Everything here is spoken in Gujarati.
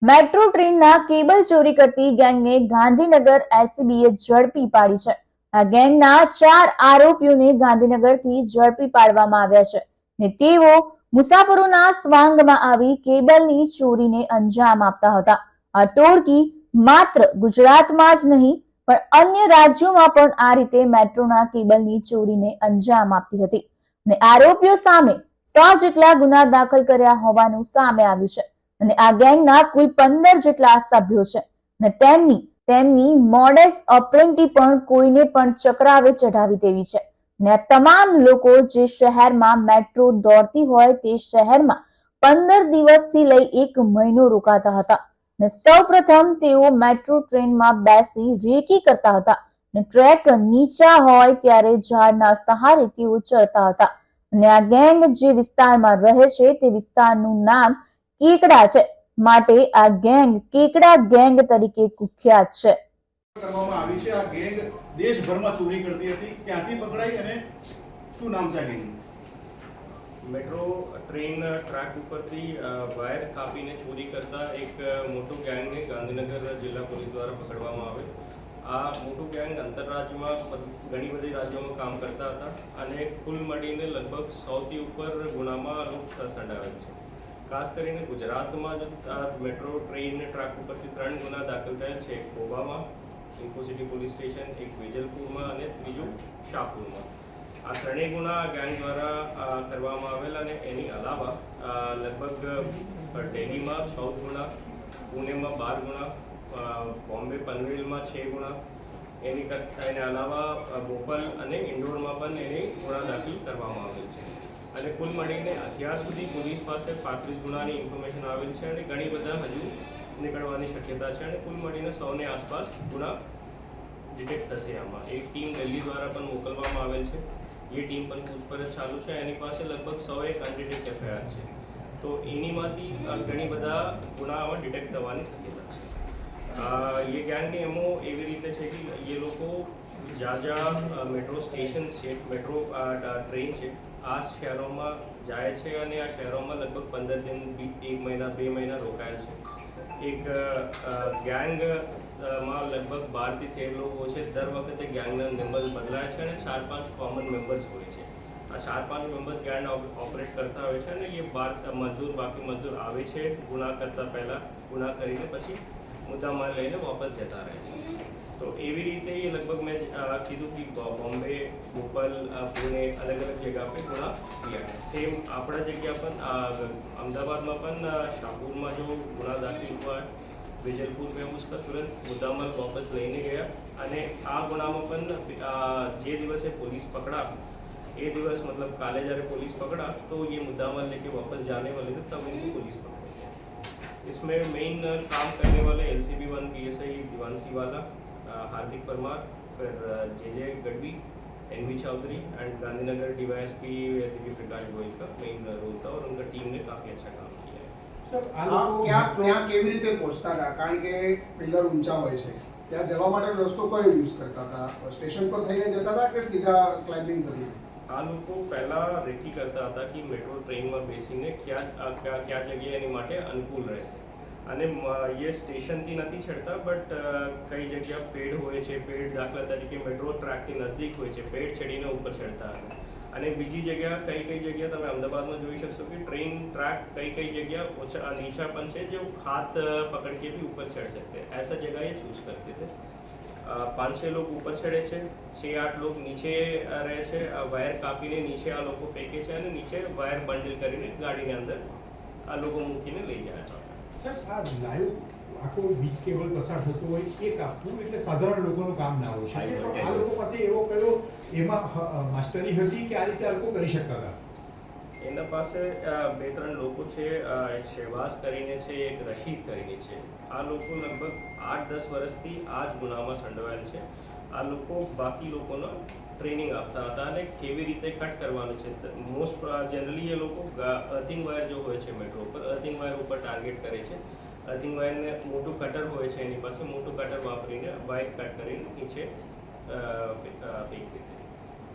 મેટ્રો ટ્રેનના કેબલ ચોરી કરતી ગેંગને ગાંધીનગર એસીબીએ ઝડપી પાડી છે. આ ગેંગના 4 આરોપીઓને ગાંધીનગરથી ઝડપી પાડવામાં આવ્યા છે ને તેઓ મુસાફરોના સ્વાંગમાં આવી કેબલની ચોરીને અંજામ આપતા હતા. આ ટોળકી માત્ર ગુજરાતમાં જ નહીં પણ અન્ય રાજ્યોમાં પણ આ રીતે મેટ્રોના કેબલની ચોરીને અંજામ આપતી હતી અને આરોપીઓ સામે 100 જેટલા ગુના દાખલ કર્યા હોવાનું સામે આવ્યું છે અને આ ગેંગના કુલ 15 જેટલા સભ્યો છે અને તેમની મોડેસ ઓપરેન્ડી પણ કોઈને પણ ચક્રાવે ચઢાવી દેવી છે અને આ તમામ લોકો જે શહેરમાં મેટ્રો દોડતી હોય તે શહેરમાં 15 દિવસથી લઈ 1 મહિનો રોકાતા હતા અને સૌપ્રથમ તેઓ મેટ્રો ટ્રેનમાં બેસી રેકી કરતા હતા અને ટ્રેક નીચા હોય ત્યારે ઝાડના સહારે તેઓ ચડતા હતા અને આ ગેંગ જે વિસ્તારમાં રહે છે તે વિસ્તારનું નામ કેકડા છે, માટે આ ગેંગ કેકડા ગેંગ તરીકે કુખ્યાત છે. કરવામાં આવી છે. આ ગેંગ દેશભરમાં ચોરી કરતી હતી. ક્યાંથી પકડાઈ અને શું નામ છે આ ગેંગ? મેટ્રો ટ્રેન ટ્રેક ઉપરથી વાયર કાપીને ચોરી કરતા એક મોટું ગેંગને ગાંધીનગર જિલ્લા પોલીસ દ્વારા પકડવામાં આવે. આ મોટું ગેંગ આંતરરાજ્યમાં ઘણી બધી રાજ્યોમાં કામ કરતા હતા અને કુલ મળીને લગભગ 100થી ઉપર ગુનામાં સંડાવેલ છે. ખાસ કરીને ગુજરાતમાં જ મેટ્રો ટ્રેન ટ્રેક ઉપરથી 3 ગુના દાખલ થયેલ છે. એક કોબામાં, ઇન્ફોસિટી પોલીસ સ્ટેશન, એક વેજલપુરમાં અને ત્રીજું શાહપુરમાં. આ ત્રણેય ગુના ગેંગ દ્વારા કરવામાં આવેલ અને એની અલાવા લગભગ દિલ્હીમાં 14 ગુના, પુણેમાં 12 ગુના, બોમ્બે પનવેલમાં 6 ગુના, એને અલાવા ભોપાલ અને ઇન્દોરમાં પણ એને ગુના દાખલ કરવામાં આવેલ છે અને કુલ મળીને અત્યાર સુધી પોલીસ પાસે 35 ગુનાની ઇન્ફોર્મેશન આવેલ છે અને ઘણી બધા હજુ નીકળવાની શક્યતા છે અને કુલ મળીને 100 ની આસપાસ ગુના ડિટેક્ટ થશે. આમાં એક ટીમ દિલ્હી દ્વારા પણ મોકલવામાં આવેલ છે. એ ટીમ પણ પૂછપરછ ચાલુ છે. એની પાસે લગભગ 101 અનડિટેક્ટ એફઆઈઆર છે. તો એનીમાંથી ઘણી બધા ગુનામાં ડિટેક્ટ થવાની શક્યતા છે. એ ગેંગની એમો એવી રીતે છે કે એ લોકો જ્યાં મેટ્રો સ્ટેશન્સ છે, મેટ્રો ટ્રેન છે, આ શહેરોમાં જાય છે અને આ શહેરોમાં લગભગ 15 દિન, 1 મહિના, 2 મહિના રોકાયેલ છે. એક ગેંગમાં લગભગ 12થી 13 લોકો છે. દર વખતે ગેંગના મેમ્બર્સ બદલાય છે અને 4-5 કોમન મેમ્બર્સ હોય છે. આ 4-5 મેમ્બર્સ ગેંગ ઓપરેટ કરતા હોય છે અને એ બાકી મજદૂર આવે છે ગુના કરતા પહેલાં, ગુના કરીને પછી મુદ્દામાલ લઈને વાપસ જતા રહે છે. તો એવી રીતે એ લગભગ મેં કીધું કે બોમ્બે, ભોપાલ, पुणे अलग अलग जगह पे गुना किया है. सेम આપણા જગ્યા पर अहमदाबाद में शाहपुर में जो गुना दाखिल हुआ है, वेजलपुर में उसका तुरंत मुद्दामाल वापस लेने गया અને આ ગુનામાં પણ જે દિવસે પોલીસ पकड़ा ये दिवस मतलब काले जब पुलिस पकड़ा तो ये मुद्दामाल लेके वापस जाने वाले थे, तब इनको पुलिस पकड़ी. इसमें मेन काम करने वाले LCB 1 PSI दिवानसी वाला, हार्दिक परमार, फिर JJ Gadhvi, NV Chaudhary and Gandhinagar DYSP Divya प्रकाश गोयल का मेन रोल था और उनका टीम ने काफ़ी अच्छा काम किया है. સર, ત્યાં કેવી રીતે પહોંચતા હતા? કારણ કે પિલર ઊંચા હોય છે, ત્યાં જવા માટે રસ્તો કયો યુઝ કરતા હતા? સ્ટેશન પર થઈને જતા હતા કે સીધા ક્લાઇમ્બિંગ કરી? આ લોકો પહેલાં રેકી કરતા હતા કે મેટ્રો ટ્રેનમાં બેસીને કયા જગ્યાએ એની માટે અનુકૂળ રહેશે અને એ સ્ટેશનથી નથી ચડતા, બટ કઈ જગ્યા પેડ હોય છે, પેડ દાખલા તરીકે મેટ્રો ટ્રેકથી નજદીક હોય છે, પેડ ચડીને ઉપર ચડતા હશે અને બીજી જગ્યા કઈ જગ્યા તમે અમદાવાદમાં જોઈ શકશો કે ટ્રેન ટ્રેક કઈ जगह ओछा नीचा पण છે जो हाथ पकड़ के भी ऊपर चढ़ सकते हैं. ऐसा जगह ये चूज करते थे. 5-6 लोग ऊपर चढ़े છે, 6-8 लोग નીચે રહે છે. વાયર કાપીને નીચે આ લોકો ફેંકે છે અને નીચે વાયર બંડલ કરીને ગાડીની અંદર આ લોકો મૂકીને લઈ જાય છે. સર, આ લાઈવ આખો વીજ કેબલ પસાર થતો હોય એ કાપવું એટલે સાધારણ લોકોનું કામ ના હોય છે. આ લોકો પાસે એવો કયો એમાં માસ્ટરી હતી કે આ રીતે આ લોકો કરી શકતા હતા? એના પાસે 2-3 લોકો છે. એક શહેવાઝ કરીને છે, એક રશીદ કરીને છે. આ લોકો લગભગ 8-10 વર્ષથી આ જ ગુનામાં સંડોવાયેલ છે. આ લોકો બાકી લોકોનો ટ્રેનિંગ આપતા હતા અને કેવી રીતે કટ કરવાનું છે. મોસ્ટ જનરલી એ લોકો અર્થિંગ વાયર જો હોય છે મેટ્રો ઉપર, અર્થિંગ વાયર ઉપર ટાર્ગેટ કરે છે. અર્થિંગ વાયરને મોટું કટર હોય છે એની પાસે, મોટું કટર વાપરીને વાયર કટ કરીને નીચે ફેંકી દે.